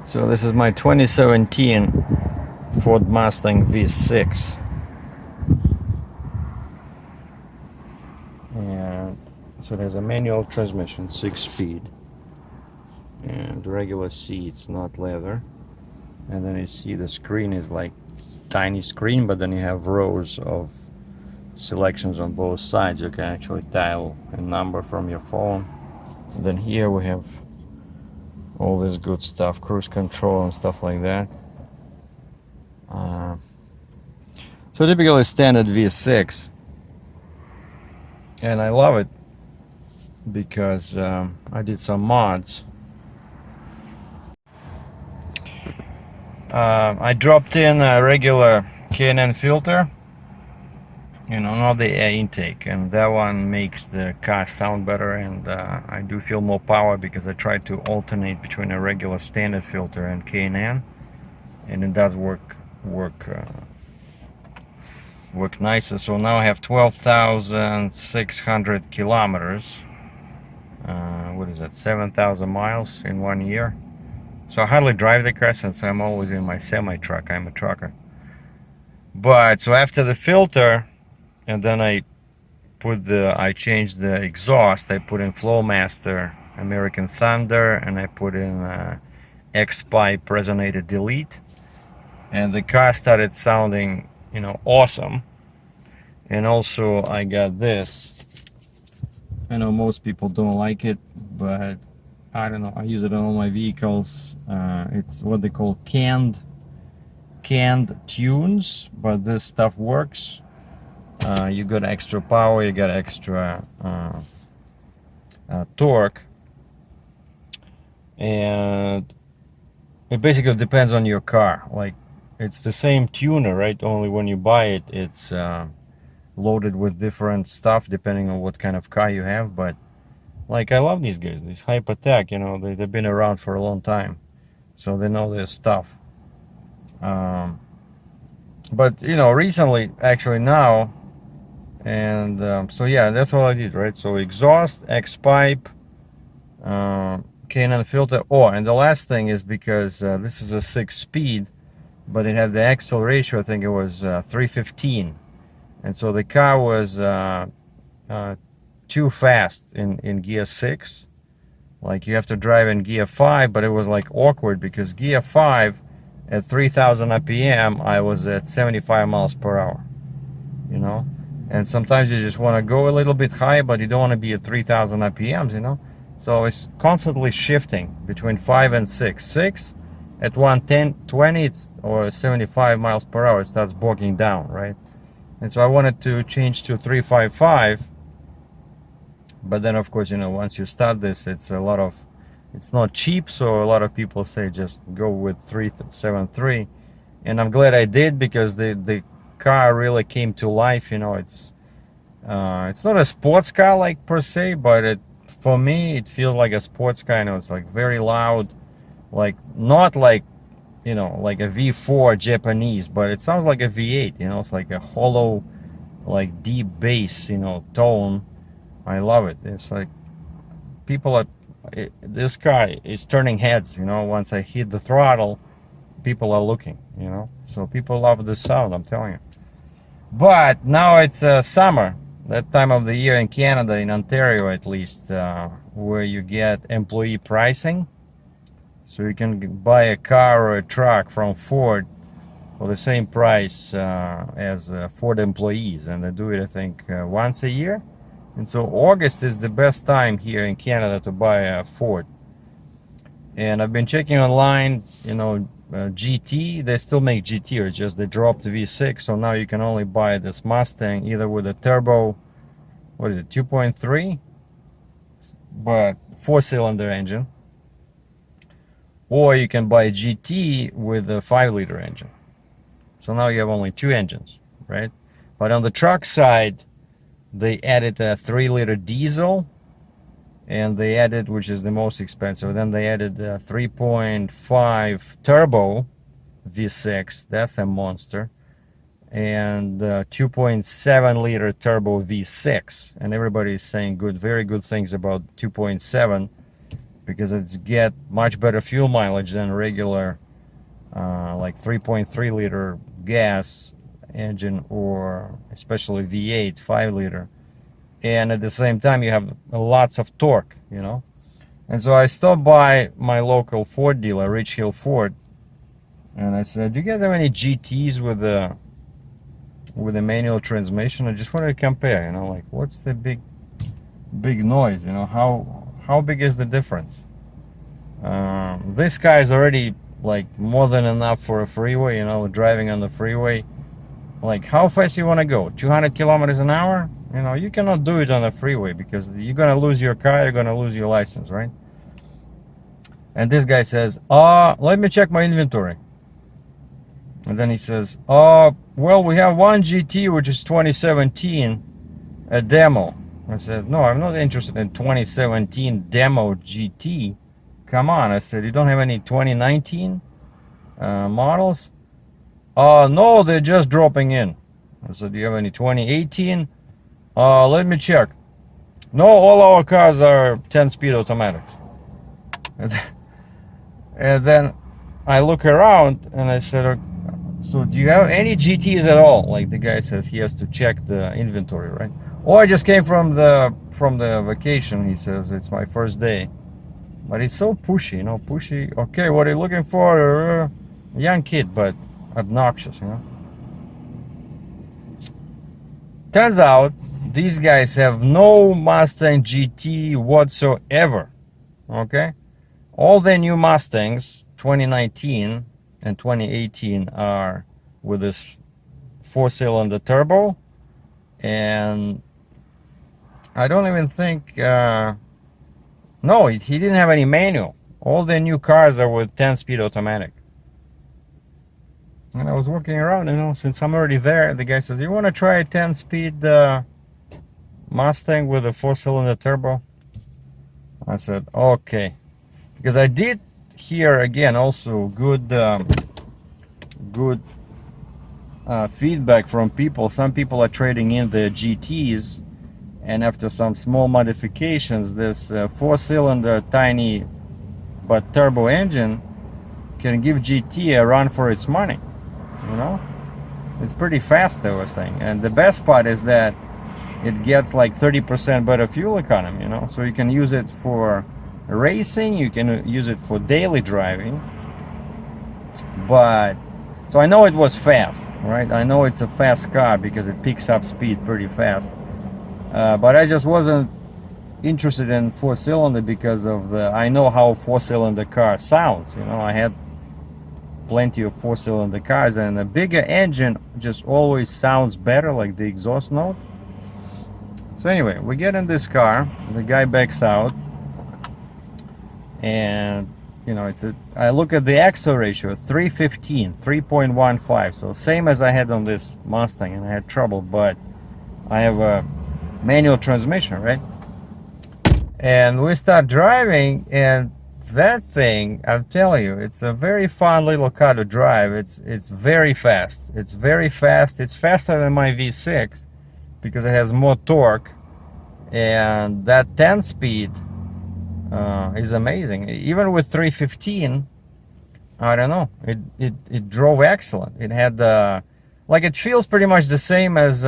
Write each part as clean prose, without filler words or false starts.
So this is my 2017 Ford Mustang V6, and so it has a manual transmission, 6-speed, and regular seats, not leather. And then you see the screen is like tiny screen, but then you have rows of selections on both sides. You can actually dial a number from your phone. And then here we have all this good stuff, cruise control and stuff like that. So typically standard V6, and I love it because I did some mods. I dropped in a regular K&N filter, not the air intake, and that one makes the car sound better, and I do feel more power because I try to alternate between a regular standard filter and K&N, and it does work nicer. So now I have 12,600 kilometers. What is that, 7,000 miles in 1 year? So I hardly drive the car since I'm always in my semi-truck. I'm a trucker. But so after the filter, and then I changed the exhaust. I put in Flowmaster American Thunder, and I put in X-Pipe Resonator Delete, and the car started sounding awesome. And also I got this. I know most people don't like it, but I don't know, I use it on all my vehicles. It's what they call canned tunes, but this stuff works. You got extra power, you got extra torque, and it basically depends on your car. Like, it's the same tuner, right? Only when you buy it, it's loaded with different stuff depending on what kind of car you have. But like, I love these guys, these Hypertech, they've been around for a long time, so they know their stuff. But recently, actually now, and so yeah, that's all I did, right? So exhaust, X-Pipe, K&N filter. Oh, and the last thing is, because this is a 6-speed, but it had the axle ratio, I think it was 315, and so the car was too fast in gear 6. Like, you have to drive in gear 5, but it was like awkward because gear 5 at 3,000 RPM I was at 75 miles per hour, and sometimes you just want to go a little bit high, but you don't want to be at 3,000 RPMs, so it's constantly shifting between 5 and 6. 6 at 110, 20, it's, or 75 miles per hour, it starts bogging down, right? And so I wanted to change to 355, but then of course, once you start this, it's not cheap, so a lot of people say just go with 373, and I'm glad I did, because the car really came to life. It's not a sports car like per se, but for me it feels like a sports car. It's like very loud, like not like like a V4 Japanese, but it sounds like a V8. It's like a hollow, like deep bass tone. I love it. It's like this car is turning heads. Once I hit the throttle, people are looking. So people love the sound, I'm telling you. But now it's summer, that time of the year in Canada, in Ontario at least, where you get employee pricing. So you can buy a car or a truck from Ford for the same price as Ford employees, and they do it, I think, once a year. And so August is the best time here in Canada to buy a Ford. And I've been checking online, GT, they still make GT, or just they dropped the V6, so now you can only buy this Mustang either with a turbo, what is it, 2.3, but 4-cylinder engine, or you can buy GT with a 5-liter engine. So now you have only 2 engines, right? But on the truck side, they added a 3-liter diesel, and they added, which is the most expensive, then they added a 3.5 turbo V6, that's a monster, and 2.7-liter turbo V6, and everybody is saying very good things about 2.7. because it's get much better fuel mileage than regular like 3.3 liter gas engine, or especially V8 5 liter. And at the same time you have lots of torque, you know. And so I stopped by my local Ford dealer, Rich Hill Ford, and I said, do you guys have any GTs with a manual transmission? I just wanted to compare, you know, like what's the big noise, you know, how big is the difference? This guy is already like more than enough for a freeway, you know, driving on the freeway. Like, how fast you want to go? 200 kilometers an hour? You know, you cannot do it on the freeway because you're gonna lose your car, you're gonna lose your license, right? And this guy says, let me check my inventory. And then he says, well, we have one GT which is 2017, a demo. I said, no, I'm not interested in 2017 demo GT. Come on. I said, you don't have any 2019 models? No, they're just dropping in. I said, do you have any 2018? Let me check. No, all our cars are 10-speed automatics. And then I look around and I said, so do you have any GTs at all? Like the guy says he has to check the inventory, right? Oh, I just came from the vacation. He says it's my first day. But he's so pushy, you know, pushy. Okay, what are you looking for? Young kid, but obnoxious, you know. Turns out these guys have no Mustang GT whatsoever. Okay, all the new Mustangs 2019 and 2018 are with this 4-cylinder turbo, and I don't even think no, he didn't have any manual. All the new cars are with 10-speed automatic. And I was walking around, you know, since I'm already there, the guy says, you want to try a 10-speed Mustang with a 4-cylinder turbo? I said, okay. Because I did hear, again, also good feedback from people. Some people are trading in the GTs, and after some small modifications, this 4-cylinder tiny but turbo engine can give GT a run for its money. You know, it's pretty fast, they were saying. And the best part is that it gets like 30% better fuel economy, you know. So you can use it for racing, you can use it for daily driving. But so I know it was fast, right? I know it's a fast car because it picks up speed pretty fast. But I just wasn't interested in 4-cylinder because of I know how 4-cylinder car sounds, you know. I had plenty of 4-cylinder cars, and a bigger engine just always sounds better, like the exhaust note. So anyway, we get in this car, the guy backs out, and you know, I look at the axle ratio, 3.15, so same as I had on this Mustang, and I had trouble, but I have a manual transmission, right? And we start driving, and that thing, I'm telling you, it's a very fun little car to drive. It's very fast. It's very fast. It's faster than my V6 because it has more torque, and that 10-speed is amazing. Even with 315, I don't know, it drove excellent. It had like, it feels pretty much the same as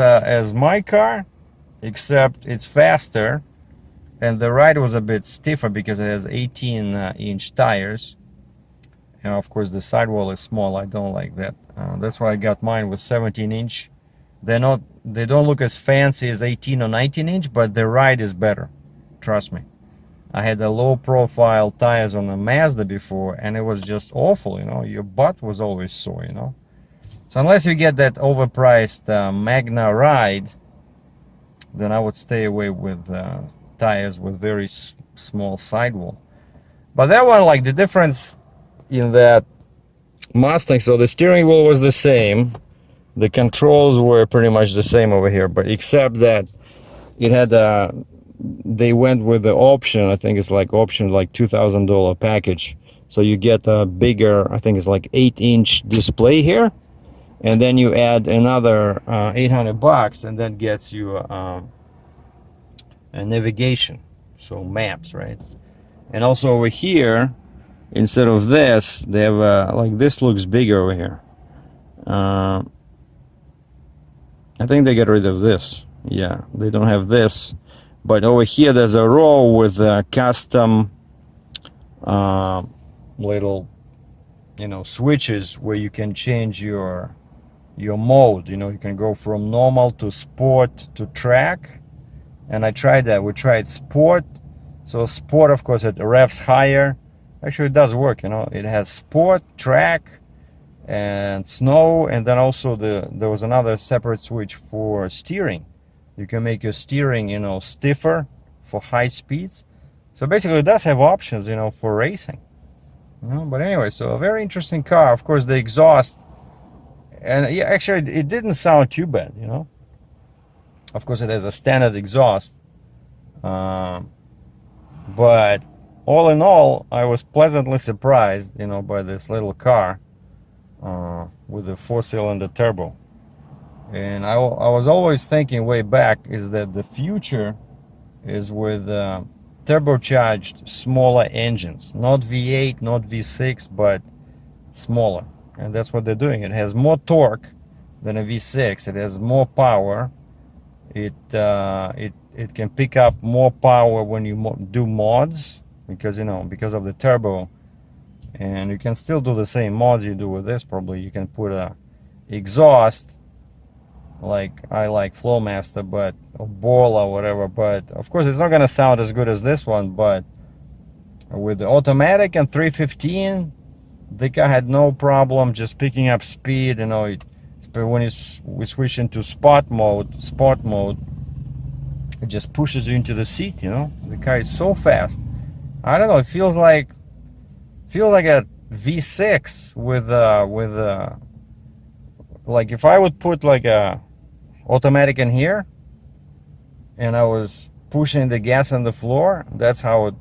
my car, except it's faster. And the ride was a bit stiffer because it has 18-inch tires. And of course the sidewall is small. I don't like that. That's why I got mine with 17-inch. They don't look as fancy as 18 or 19-inch, but the ride is better. Trust me. I had the low-profile tires on the Mazda before, and it was just awful, you know. Your butt was always sore, you know. So unless you get that overpriced Magna ride, then I would stay away with tires with very small sidewall. But that one, like, the difference in that Mustang, so the steering wheel was the same, the controls were pretty much the same over here, but except that it had they went with the option, I think it's like option like $2,000 package, so you get a bigger, I think it's like 8-inch display here, and then you add another $800, and that gets you a navigation, so maps, right? And also over here, instead of this, they have like this looks bigger over here. I think they get rid of this. Yeah, they don't have this. But over here, there's a row with custom little, switches where you can change your mode. You can go from normal to sport to track. And I tried that. We tried sport. So sport, of course, it revs higher. Actually, it does work. It has sport, track, and snow, and then also there was another separate switch for steering. You can make your steering stiffer for high speeds. So basically it does have options for racing. But anyway, so a very interesting car. Of course, the exhaust, and yeah, actually it didn't sound too bad. Of course, it has a standard exhaust, but all in all, I was pleasantly surprised by this little car with a 4-cylinder turbo. And I was always thinking way back is that the future is with turbocharged smaller engines, not V8, not V6, but smaller. And that's what they're doing. It has more torque than a V6. It has more power. It can pick up more power when you do mods, because because of the turbo. And you can still do the same mods you do with this. Probably you can put a exhaust like I like Flowmaster, but or Ball or whatever. But of course, it's not gonna sound as good as this one. But with the automatic and 315, the car had no problem just picking up speed. When we switch into sport mode, it just pushes you into the seat. The car is so fast. I don't know. It feels like a V6 with like if I would put like a automatic in here and I was pushing the gas on the floor, that's how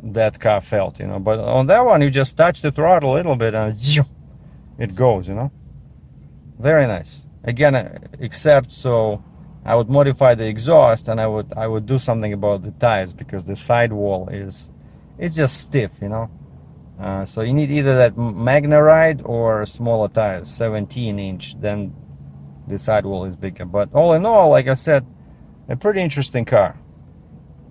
that car felt. But on that one, you just touch the throttle a little bit and it goes. Very nice. Again, except so I would modify the exhaust, and I would do something about the tires, because the sidewall it's just stiff. So you need either that Magna-Ride or smaller tires, 17-inch, then the sidewall is bigger. But all in all, like I said, a pretty interesting car.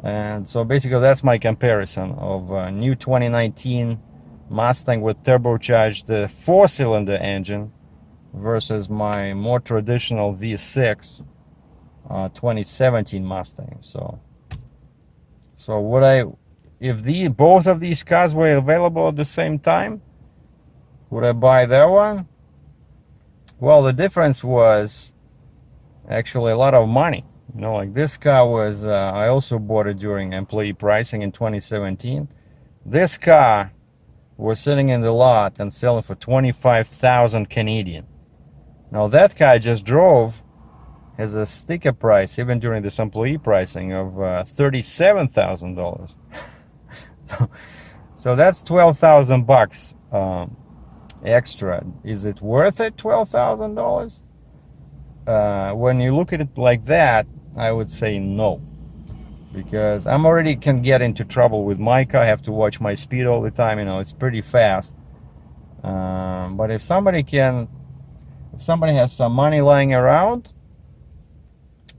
And so basically that's my comparison of a new 2019 Mustang with turbocharged 4-cylinder engine versus my more traditional V6 2017 Mustang. So would I, if both of these cars were available at the same time, would I buy that one? Well, the difference was actually a lot of money. Like this car was, I also bought it during employee pricing in 2017. This car was sitting in the lot and selling for 25,000 Canadian. Now that car I just drove has a sticker price, even during this employee pricing, of $37,000. So that's 12,000 bucks extra. Is it worth it? $12,000? When you look at it like that, I would say no, because I'm already can get into trouble with my car. I have to watch my speed all the time. It's pretty fast. But if somebody has some money lying around,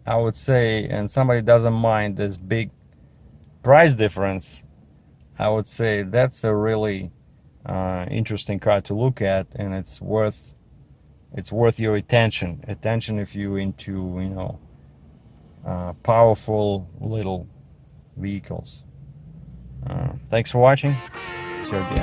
I would say, and somebody doesn't mind this big price difference, I would say that's a really interesting car to look at, and it's worth your attention if you're into powerful little vehicles. Thanks for watching. SERGEI.